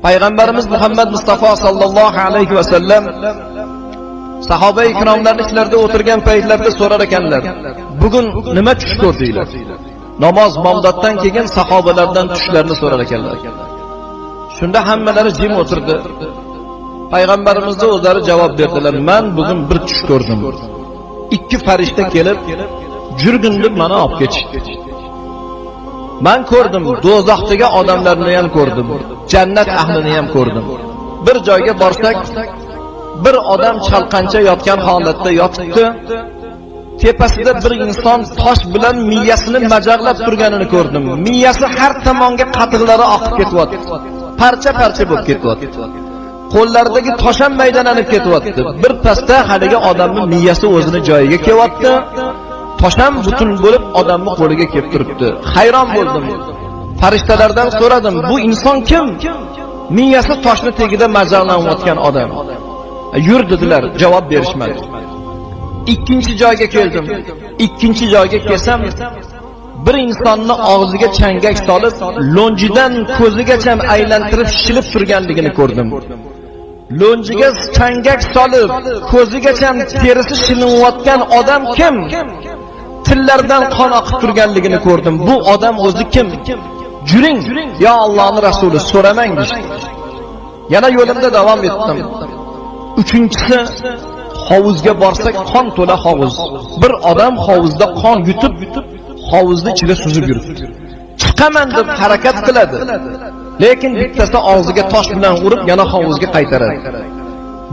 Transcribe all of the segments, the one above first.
Payg'ambarimiz Muhammad Mustafa sallallohu alayhi va sallam sahoba ikromlarning ichlarida o'tirgan paytlarida so'rar ekanlar, bugun nima tush ko'rdinglar? Namoz bomdoddan keyin sahobalardan tushlarni so'rar ekanlar. Shunda hammalari jim o'tirdi. Payg'ambarimizga o'zlari javob berdilar, men bugun bir tush ko'rdim. Ikki farishta kelib, jurginni mana olib ketishdi. Men ko'rdim, do'zaxdagi odamlarni ham ko'rdim, jannat ahlini ham ko'rdim. Bir joyga borsak, bir odam chalqancha yotgan holatda yotibdi. Tepasida bir inson tosh bilan miyasini majaqlab turganini ko'rdim. Miyasi har tomonga qatiqlari oqib ketyapti. Parcha-parcha bo'lib ketyapti. Qo'llaridagi tosh ham maydalanib ketyapti. Bir pastda haligi odamning miyasi o'zini joyiga kelyapti. Tosh ham butun bo'lib odamning qo'liga kelib turibdi. Hayron bo'ldim. Farishtalardan so'radim, bu inson kim? Miyasi toshning tagida majaqlanayotgan odam. Yur dedilar, javob berishmadi. Ikkinchi joyga keldim. Ikkinchi joyga kelsam, bir insonni og'ziga changak solib, lo'njidan ko'zigacha aylantirib shilib turganligini ko'rdim. Lo'njiga changak solib, ko'zigacha terisi shilinayotgan odam kim? Tillardan qon oqib turganligini ko'rdim. Bu odam o'zi kim? Juring, yo Allohning rasuli, so'ramang dedi. Yana yo'limda davom etdim. Uchinchisi, hovuzga borsak qon to'la hovuz. Bir odam hovuzda qon yutib, hovuzning ichida suzib yuribdi. Chiqaman deb harakat qiladi. Lekin bittasi og'ziga tosh bilan urib, yana hovuzga qaytaradi.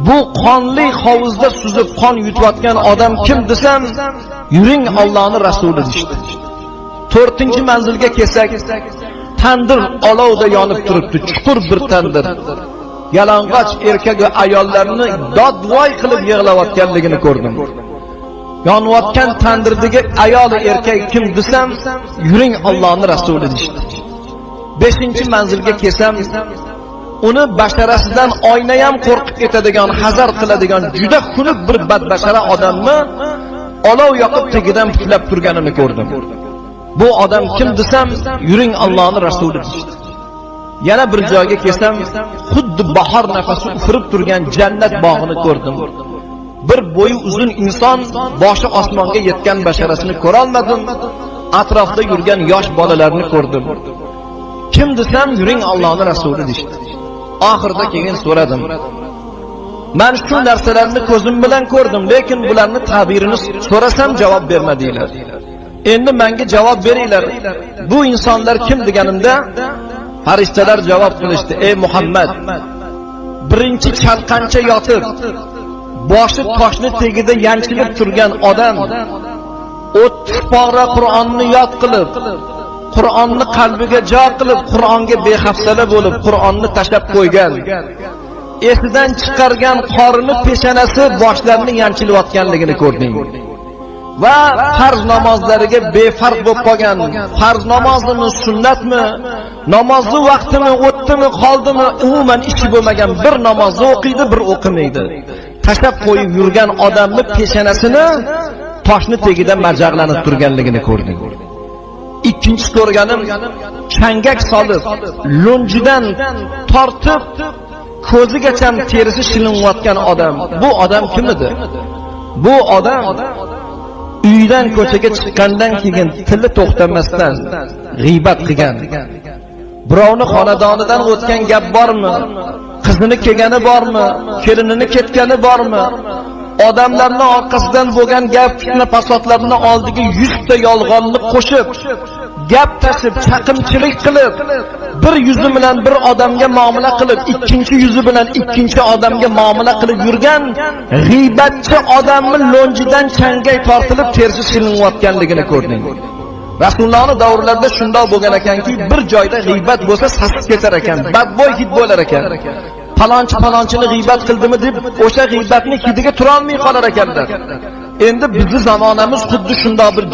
Bu qonli hovuzda suzib qon yutayotgan odam kim desam, yuring Allohning rasuli dedi. 4-chi manzilga kelsak, tandir olovda yonib turibdi, chuqur bir tandir. Yalang'och erkak va ayollarni dodvoy qilib yig'layotganligini ko'rdim. Yonayotgan tandirdagi ayol erkak kim desam, yuring Allohning rasuli dedi. 5-chi manzilga kelsam, uni basharasidan oyna ham qo'rqib ketadigan, hazar qiladigan juda xunuk bir badbashara odamni olov yoqib tagidan putlab turganini ko'rdim. Bu odam kim desam, yuring Allohning rasuli dedi. Yana bir joyga kelsam, xuddi bahor nafasi ufurib turgan jannat bog'ini ko'rdim. Bir bo'yi uzun inson boshi osmonga yetgan basharasini ko'ra olmadim. Atrofda yurgan yosh bolalarni ko'rdim. Kim desam, yuring Allohning rasuli dedi. Oxirida keyin so'radim. Men shu narsalarni ko'zim bilan ko'rdim, lekin bularni ta'birini so'rasam javob bermadinglar. Endi menga javob beringlar. Bu insonlar kim deganimda, farishtalar javob qilishdi, ey Muhammad, birinchi chalqancha yotib, boshi toshni tagida yanchilib turgan odam, 30 pora Qur'onni yod qilib, Qur'onni qalbiga jo qilib, Qur'onga behafsala bo'lib, Qur'onni tashlab qo'ygan, esidan chiqargan qorini peshanasi boshlarini yanchilayotganligini ko'rding. Va farz namozlariga befarq bo'lib qolgan, farz namozimi, sunnatmi, namozni vaqtimi, o'tdimi, qoldimi, umuman ishi bo'lmagan bir namozni o'qiydi, bir o'qimaydi. Tashlab qo'yib yurgan odamni peshanasini toshni tagida majaqlanib turganligini ko'rdim. Ikkinchi ko'rganim, changak solib, lo'njidan tortib, ko'zigacha terisi shilinayotgan odam. Bu odam kim edi? Bu odam uydan ko'chaga chiqqandan keyin tili to'xtamasdan g'iybat qilgan. Birovni xonadonidan o'tgan gap bormi? Qizini kelgani bormi? Kelinini ketgani bormi? Odamlarning orqasidan bo'lgan gap fitna fasodlarning oldiga 100 ta yolg'onni qo'shib, gap tashib, chaqimchilik qilib, bir yuzi bilan bir odamga muomala qilib, ikkinchi yuzi bilan ikkinchi odamga muomala qilib yurgan g'iybatchi odamning lo'njidan changay tortilib terisi shilinayotganligini ko'rding. Rasulullohning davrlarida shunday bo'lgan ekanki, bir joyda g'iybat bo'lsa sasib ketar ekan, badbo'y hid bo'lar ekan. Palonchini g'iybat qildimi deb o'sha g'iybatning hidiga tura olmay qolar ekanlar. Endi bizning zamonamiz xuddi shunday bir